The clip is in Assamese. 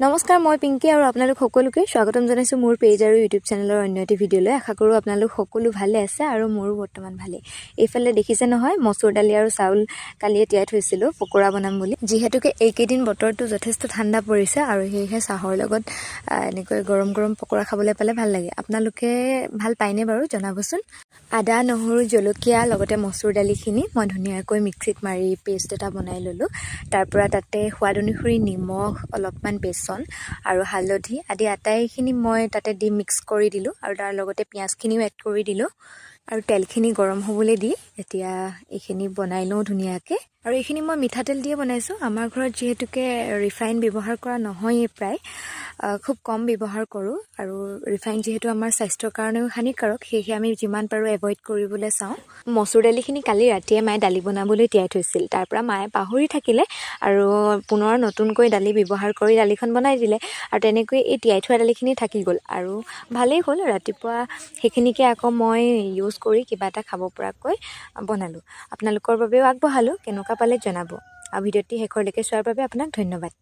নমস্কাৰ, মই পিংকি আৰু আপোনালোক সকলোকে স্বাগতম জনাইছোঁ মোৰ পেজ আৰু ইউটিউব চেনেলৰ অন্য এটি ভিডিঅ'লৈ। আশা কৰোঁ আপোনালোক সকলো ভালে আছে আৰু মোৰো বৰ্তমান ভালেই। এইফালে দেখিছে নহয়, মচুৰ দালি আৰু চাউল কালিয়ে তিয়াই থৈছিলোঁ পকোৰা বনাম বুলি। যিহেতুকে এইকেইদিন বতৰটো যথেষ্ট ঠাণ্ডা পৰিছে আৰু সেয়েহে চাহৰ লগত এনেকৈ গৰম গৰম পকোৰা খাবলৈ পালে ভাল লাগে। আপোনালোকে ভাল পায়নে বাৰু জনাবচোন। আদা, নহৰু, জলকীয়া লগতে মচুৰ দালিখিনি মই ধুনীয়াকৈ মিক্সিত মাৰি পেষ্ট এটা বনাই ল'লোঁ। তাৰপৰা তাতে সোৱাদ অনুসৰি নিমখ, অলপমান বেচন আৰু হালধি আদি আটাইখিনি মই তাতে দি মিক্স কৰি দিলোঁ আৰু তাৰ লগতে পিঁয়াজখিনিও এড কৰি দিলোঁ আৰু তেলখিনি গৰম হ'বলৈ দি এতিয়া এইখিনি বনাই লওঁ ধুনীয়াকৈ। আৰু এইখিনি মই মিঠাতেল দিয়ে বনাইছোঁ। আমাৰ ঘৰত যিহেতুকে ৰিফাইন ব্যৱহাৰ কৰা নহয়েই, প্ৰায় খুব কম ব্যৱহাৰ কৰোঁ আৰু ৰিফাইন যিহেতু আমাৰ স্বাস্থ্যৰ কাৰণেও হানিকাৰক, সেয়েহে আমি যিমান পাৰোঁ এভইড কৰিবলৈ চাওঁ। মচুৰ দালিখিনি কালি ৰাতিয়ে মায়ে দালি বনাবলৈ তিয়াই থৈছিল। তাৰপৰা মায়ে পাহৰি থাকিলে আৰু পুনৰ নতুনকৈ দালি ব্যৱহাৰ কৰি দালিখন বনাই দিলে আৰু তেনেকৈ এই তিয়াই থোৱা দালিখিনি থাকি গ'ল আৰু ভালেই হ'ল। ৰাতিপুৱা সেইখিনিকে আকৌ মই ইউজ কৰি কিবা এটা খাব পৰাকৈ বনালোঁ। আপোনালোকৰ বাবেও আগবঢ়ালোঁ, কেনেকুৱা পালে জনাব। আৰু ভিডিঅ'টি শেষলৈকে চোৱাৰ বাবে আপোনাক ধন্যবাদ।